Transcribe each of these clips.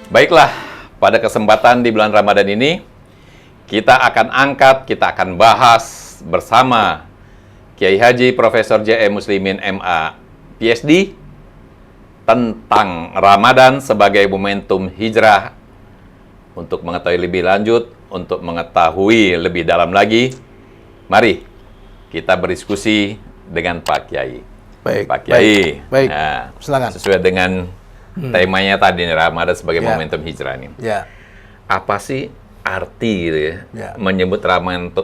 Baiklah, pada kesempatan di bulan Ramadan ini, kita akan bahas bersama Kiai Haji Profesor J.E. Muslimin MA, PhD, tentang Ramadan sebagai momentum hijrah. Untuk mengetahui lebih lanjut, untuk mengetahui lebih dalam lagi, mari kita berdiskusi dengan Pak Kiai. Baik, Pak Kiai. baik. Nah, Silakan. sesuai dengan temanya tadi, Ramadan sebagai Ya. momentum hijrah ini. Ya, Apa sih arti gitu Ya. menyebut Ramadan,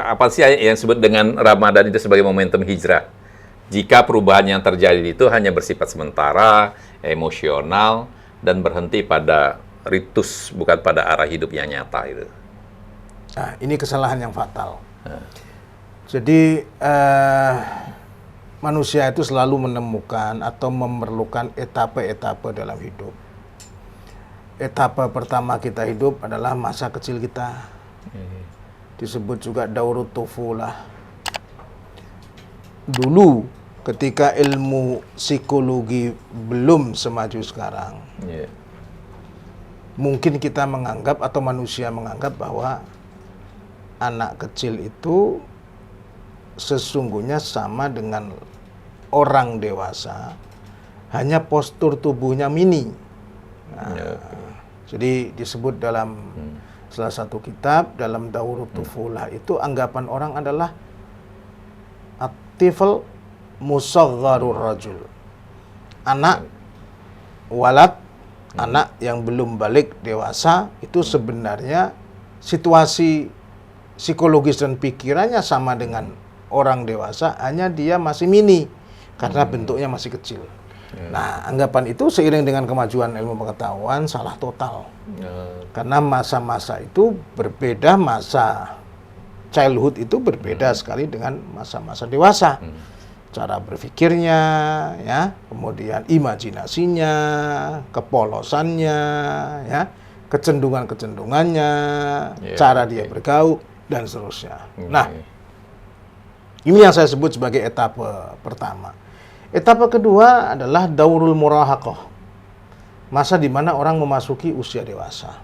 apa sih yang disebut dengan Ramadan itu sebagai momentum hijrah? Jika perubahan yang terjadi itu hanya bersifat sementara, emosional, dan berhenti pada ritus, bukan pada arah hidup yang nyata itu. nah, ini kesalahan yang fatal. Jadi manusia itu selalu menemukan atau memerlukan etapa-etapa dalam hidup. Etapa pertama kita hidup adalah masa kecil kita. Disebut juga daurut tufulah. Dulu ketika ilmu psikologi belum semaju sekarang, Yeah. mungkin kita menganggap atau manusia menganggap bahwa anak kecil itu sesungguhnya sama dengan orang dewasa, hanya postur tubuhnya mini. Nah, jadi disebut dalam salah satu kitab, dalam Daurut Tufulah itu anggapan orang adalah at-tifl musagharur rajul. Anak walad, anak yang belum balik dewasa itu sebenarnya situasi psikologis dan pikirannya sama dengan orang dewasa, hanya dia masih mini karena bentuknya masih kecil. Nah, anggapan itu seiring dengan kemajuan ilmu pengetahuan salah total. Karena masa-masa itu berbeda, masa childhood itu berbeda sekali dengan masa-masa dewasa. Cara berpikirnya, ya, kemudian imajinasinya, kepolosannya, ya, kecenderungannya, cara dia bergaul dan seterusnya. Nah, ini yang saya sebut sebagai etapa pertama. Etapa kedua adalah daurul murahaqah. Masa di mana orang memasuki usia dewasa.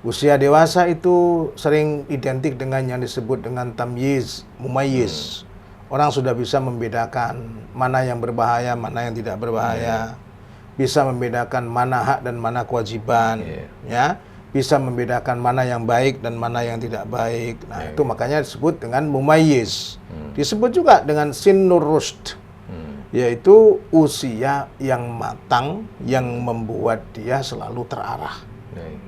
Usia dewasa itu sering identik dengan yang disebut dengan tamyiz, mumayyiz. Orang sudah bisa membedakan mana yang berbahaya, mana yang tidak berbahaya. Bisa membedakan mana hak dan mana kewajiban, ya. Bisa membedakan mana yang baik dan mana yang tidak baik. Nah, itu makanya disebut dengan mumayyiz. Disebut juga dengan sinnur rushd, yaitu usia yang matang yang membuat dia selalu terarah.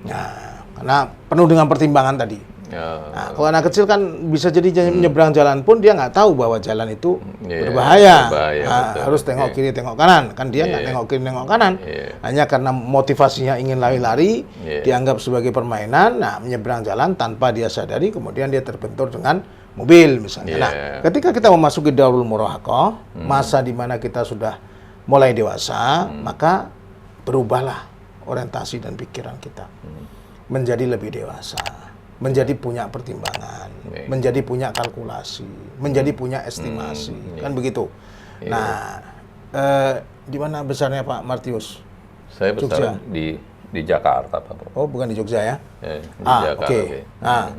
Nah, karena penuh dengan pertimbangan tadi. Nah, kalau anak kecil kan bisa jadi menyeberang jalan pun dia nggak tahu bahwa jalan itu berbahaya. Nah, harus tengok kiri, tengok kanan. Kan dia nggak tengok kiri, tengok kanan. Hanya karena motivasinya ingin lari-lari, dianggap sebagai permainan. Nah, menyeberang jalan tanpa dia sadari, kemudian dia terbentur dengan mobil misalnya. Nah, ketika kita memasuki daurul murahaqah, masa di mana kita sudah mulai dewasa, maka berubahlah orientasi dan pikiran kita menjadi lebih dewasa. Menjadi punya pertimbangan, menjadi punya kalkulasi, menjadi punya estimasi, kan begitu. Nah, di mana besarnya Pak Martius? Saya besar di Jakarta, Pak. Oh, bukan di Jogja ya? Di Jakarta. Oke. Nah,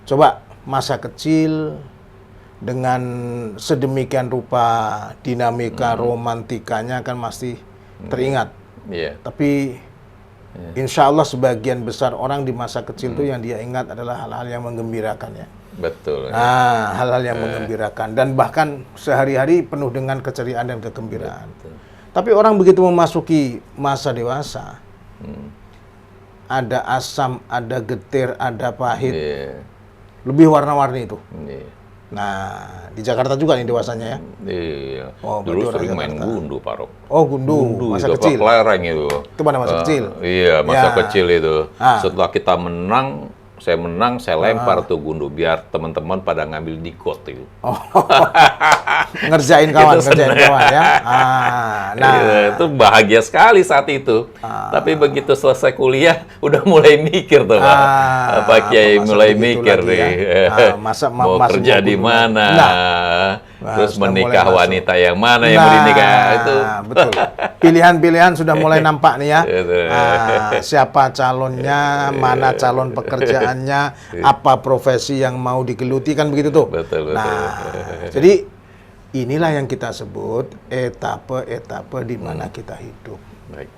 coba masa kecil dengan sedemikian rupa dinamika romantikanya kan masih teringat. Tapi insya Allah sebagian besar orang di masa kecil itu yang dia ingat adalah hal-hal yang menggembirakan ya. Betul. Nah, hal-hal yang menggembirakan dan bahkan sehari-hari penuh dengan keceriaan dan kegembiraan. Tapi orang begitu memasuki masa dewasa, ada asam, ada getir, ada pahit, lebih warna-warni itu. Nah, di Jakarta juga nih dewasanya ya? Iya. Oh, dulu berarti sering orang main Jakarta. gundu, Pak Rok. Oh, gundu masa itu, kecil. Kelereng itu. Itu pada masa kecil? Iya, masa Ya. kecil itu. Ah. Setelah kita menang, saya lempar tuh gundu biar teman-teman pada ngambil di got itu. Oh, ngerjain kawan, Itu ngerjain senang. kawan ya. Nah, Iya, itu bahagia sekali saat itu. Tapi begitu selesai kuliah, udah mulai mikir tuh, Pak. Pak Kiai masa mulai begitu mikir lagi nih. ya? Mau masa kerja mau di gundu. mana? Nah, Nah, Terus sudah mulai menikah masuk. wanita yang mana yang mau dinikah itu. Betul. Pilihan-pilihan sudah mulai nampak nih ya. Betul. Siapa calonnya, mana calon pekerjaannya, apa profesi yang mau digeluti, kan begitu tuh. Betul. Jadi inilah yang kita sebut etape-etape di mana kita hidup. Baik.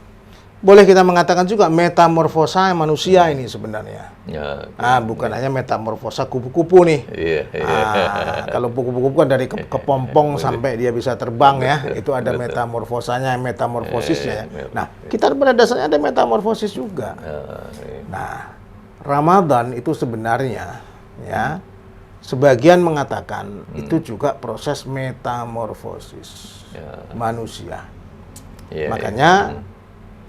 Boleh kita mengatakan juga metamorfosa manusia ini sebenarnya. Ya. Bukan hanya metamorfosa kupu-kupu nih. Iya. Kalau kupu-kupu kan dari kepompong sampai dia bisa terbang ya, itu ada metamorfosanya, metamorfosisnya ya. Nah, kita pada dasarnya ada metamorfosis juga. Nah, Ramadan itu sebenarnya ya, sebagian mengatakan itu juga proses metamorfosis manusia. Makanya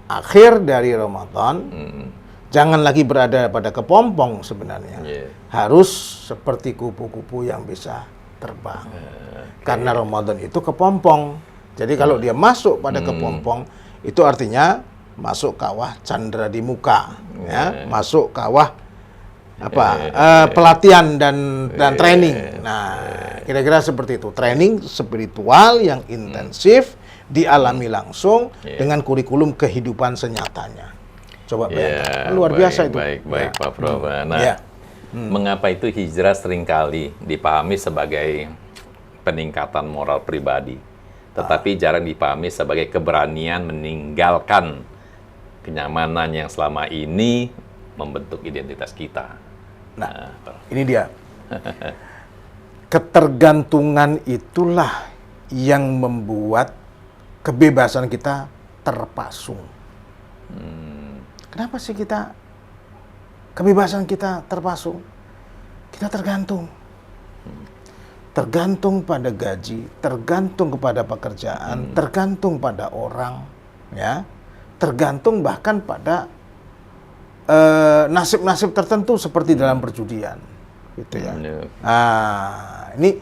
akhir dari Ramadan jangan lagi berada pada kepompong sebenarnya. Harus seperti kupu-kupu yang bisa terbang. Karena Ramadan itu kepompong. Jadi kalau dia masuk pada kepompong, itu artinya masuk kawah candra di muka, ya, masuk kawah pelatihan dan training. Nah, kira-kira seperti itu. Training spiritual yang intensif dialami langsung dengan kurikulum kehidupan senyatanya. Coba bayangkan, luar biasa itu. Baik, Pak Prof. Nah, mengapa itu hijrah seringkali dipahami sebagai peningkatan moral pribadi, tetapi jarang dipahami sebagai keberanian meninggalkan kenyamanan yang selama ini membentuk identitas kita. Nah, ini dia. Ketergantungan itulah yang membuat kebebasan kita terpasung. Kenapa sih kebebasan kita terpasung? Kita tergantung. Tergantung pada gaji, tergantung kepada pekerjaan, tergantung pada orang, ya. Tergantung bahkan pada nasib-nasib tertentu seperti dalam perjudian, gitu ya. Nah, ini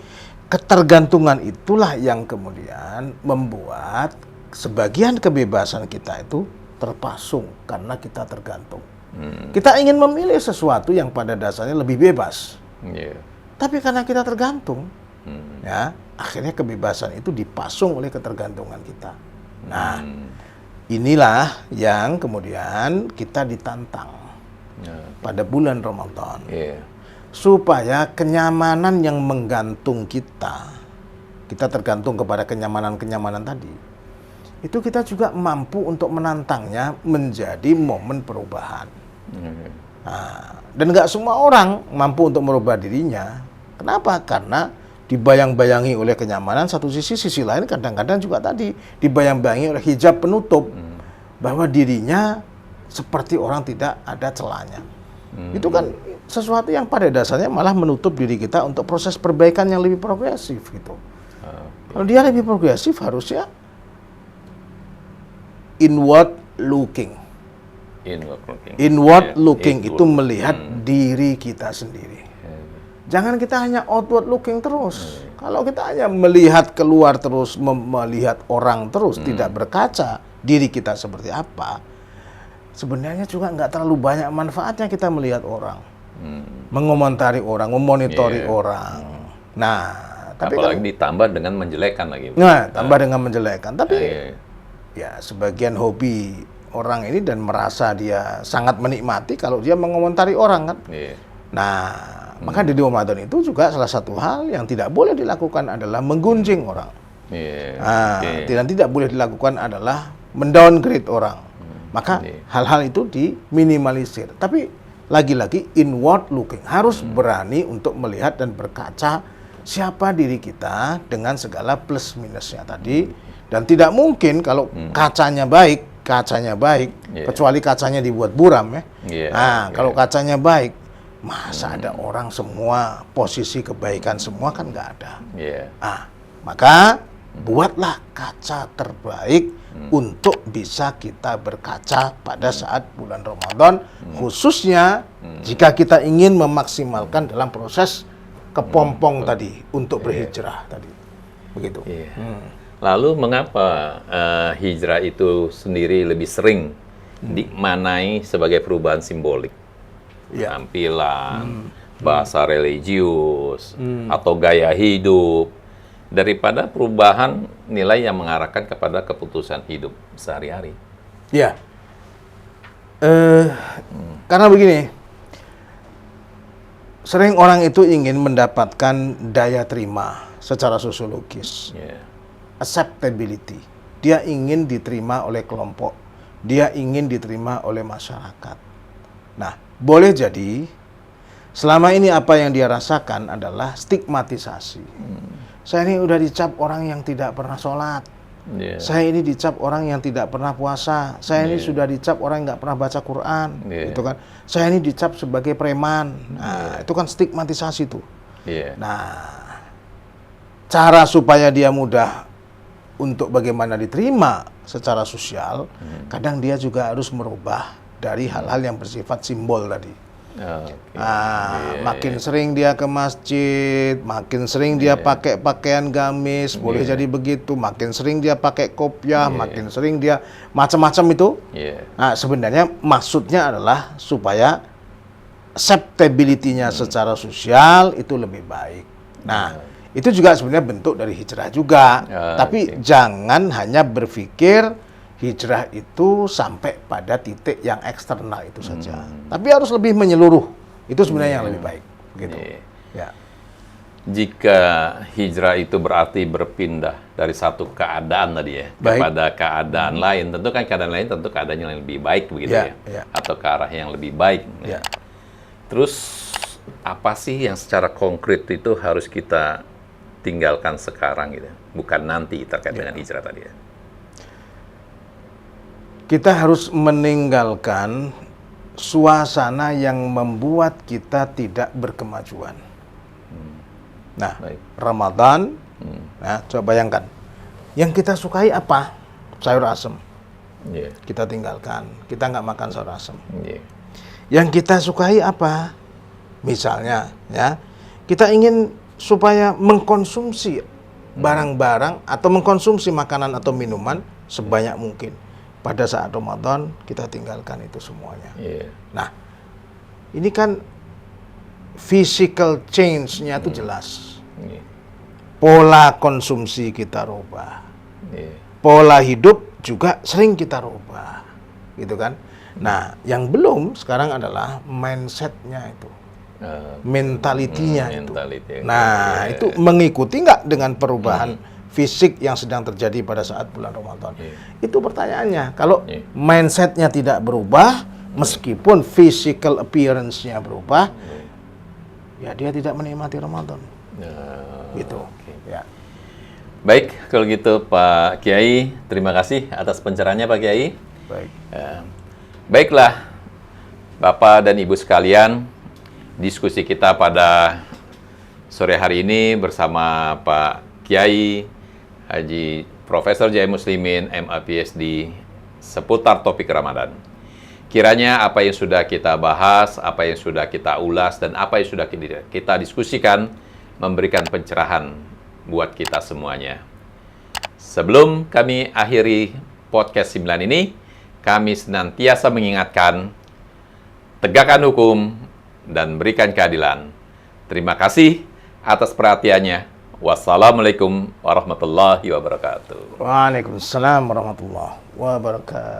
ketergantungan itulah yang kemudian membuat sebagian kebebasan kita itu terpasung karena kita tergantung. Kita ingin memilih sesuatu yang pada dasarnya lebih bebas, tapi karena kita tergantung, ya, akhirnya kebebasan itu dipasung oleh ketergantungan kita. Nah, inilah yang kemudian kita ditantang pada bulan Ramadan. Supaya kenyamanan yang menggantung kita tergantung kepada kenyamanan-kenyamanan tadi, itu kita juga mampu untuk menantangnya menjadi momen perubahan. Nah, dan nggak semua orang mampu untuk merubah dirinya. Kenapa? Karena dibayang-bayangi oleh kenyamanan satu sisi lain kadang-kadang juga tadi dibayang-bayangi oleh hijab penutup bahwa dirinya seperti orang tidak ada celahnya. Itu kan sesuatu yang pada dasarnya malah menutup diri kita untuk proses perbaikan yang lebih progresif gitu. Kalau dia lebih progresif harusnya inward looking. Inward looking itu melihat diri kita sendiri. Jangan kita hanya outward looking terus. Kalau kita hanya melihat keluar terus, melihat orang terus, tidak berkaca diri kita seperti apa, sebenarnya juga nggak terlalu banyak manfaatnya kita melihat orang, mengomentari orang, memonitori orang. Nah, tapi apalagi ditambah dengan menjelekkan lagi. Nah, tambah dengan menjelekkan. Tapi ya sebagian hobi orang ini dan merasa dia sangat menikmati kalau dia mengomentari orang kan. Nah, maka di Ramadan itu juga salah satu hal yang tidak boleh dilakukan adalah menggunjing orang. Dan tidak boleh dilakukan adalah mendowngrade orang. Maka hal-hal itu diminimalisir. Tapi lagi-lagi inward looking, harus berani untuk melihat dan berkaca siapa diri kita dengan segala plus minusnya tadi. Dan tidak mungkin kalau kacanya baik, kecuali kacanya dibuat buram ya. Kalau kacanya baik, masa ada orang semua posisi kebaikan semua, kan nggak ada. Maka buatlah kaca terbaik untuk bisa kita berkaca pada saat bulan Ramadan, khususnya jika kita ingin memaksimalkan dalam proses kepompong tadi untuk berhijrah tadi. Begitu. Lalu mengapa hijrah itu sendiri lebih sering dimaknai sebagai perubahan simbolik? Tampilan, bahasa religius, atau gaya hidup. daripada perubahan nilai yang mengarahkan kepada keputusan hidup sehari-hari. Ya. Karena begini, sering orang itu ingin mendapatkan daya terima secara sosiologis, Ya. acceptability. Dia ingin diterima oleh kelompok, dia ingin diterima oleh masyarakat. Nah, boleh jadi selama ini apa yang dia rasakan adalah stigmatisasi. Saya ini udah dicap orang yang tidak pernah sholat. Ya. Saya ini dicap orang yang tidak pernah puasa. Saya ini Yeah. sudah dicap orang yang nggak pernah baca Quran, Yeah. gitu kan. Saya ini dicap sebagai preman. Nah, itu kan stigmatisasi tuh. Ya. Nah, cara supaya dia mudah untuk bagaimana diterima secara sosial, kadang dia juga harus merubah dari hal-hal yang bersifat simbol tadi. Oke. Nah, Iya, makin sering dia ke masjid, makin sering dia pakai pakaian gamis, boleh Iya. jadi begitu. Makin sering dia pakai kopiah, makin sering dia macam-macam itu. Iya. Nah, sebenarnya maksudnya adalah supaya acceptability-nya secara sosial itu lebih baik. Nah, itu juga sebenarnya bentuk dari hijrah juga. Tapi Oke. jangan hanya berpikir hijrah itu sampai pada titik yang eksternal itu saja. Tapi harus lebih menyeluruh. Itu sebenarnya yang lebih baik. Gitu. Iya. Ya. Jika hijrah itu berarti berpindah dari satu keadaan tadi ya Baik. kepada keadaan lain, tentu kan keadaan lain tentu keadaan yang lebih baik begitu Ya, ya, ya. atau ke arah yang lebih baik. Ya. Terus apa sih yang secara konkret itu harus kita tinggalkan sekarang gitu, bukan nanti terkait dengan hijrah tadi ya? Kita harus meninggalkan suasana yang membuat kita tidak berkemajuan. Nah, Baik. Ramadan, nah, coba bayangkan. Yang kita sukai apa? Sayur asem. Iya. Kita tinggalkan. Kita nggak makan sayur asem. Iya. Yang kita sukai apa? Misalnya, ya, kita ingin supaya mengkonsumsi barang-barang atau mengkonsumsi makanan atau minuman sebanyak mungkin. Pada saat Ramadan, kita tinggalkan itu semuanya. Iya. Nah, ini kan physical change-nya itu jelas. Iya. Pola konsumsi kita rubah. Iya. Pola hidup juga sering kita rubah. Gitu kan? Nah, yang belum sekarang adalah mindset-nya itu. Mentalitinya itu. mentality. Nah, Iya. itu mengikuti nggak dengan perubahan fisik yang sedang terjadi pada saat bulan Ramadan? Iya. Itu pertanyaannya. Kalau Iya. mindset-nya tidak berubah, meskipun physical appearance-nya berubah, ya dia tidak menikmati Ramadan. Gitu. Oke. Ya. Baik, kalau gitu Pak Kiai, terima kasih atas pencerahannya Pak Kiai. Baik. Baiklah, Bapak dan Ibu sekalian, diskusi kita pada sore hari ini bersama Pak Kiai Haji Profesor J.M. Muslimin, MA PhD, seputar topik Ramadan. Kiranya apa yang sudah kita bahas, apa yang sudah kita ulas, dan apa yang sudah kita diskusikan memberikan pencerahan buat kita semuanya. Sebelum kami akhiri podcast 9 ini, kami senantiasa mengingatkan, tegakkan hukum dan berikan keadilan. Terima kasih atas perhatiannya. Wassalamualaikum warahmatullahi wabarakatuh. Waalaikumsalam warahmatullahi wabarakatuh.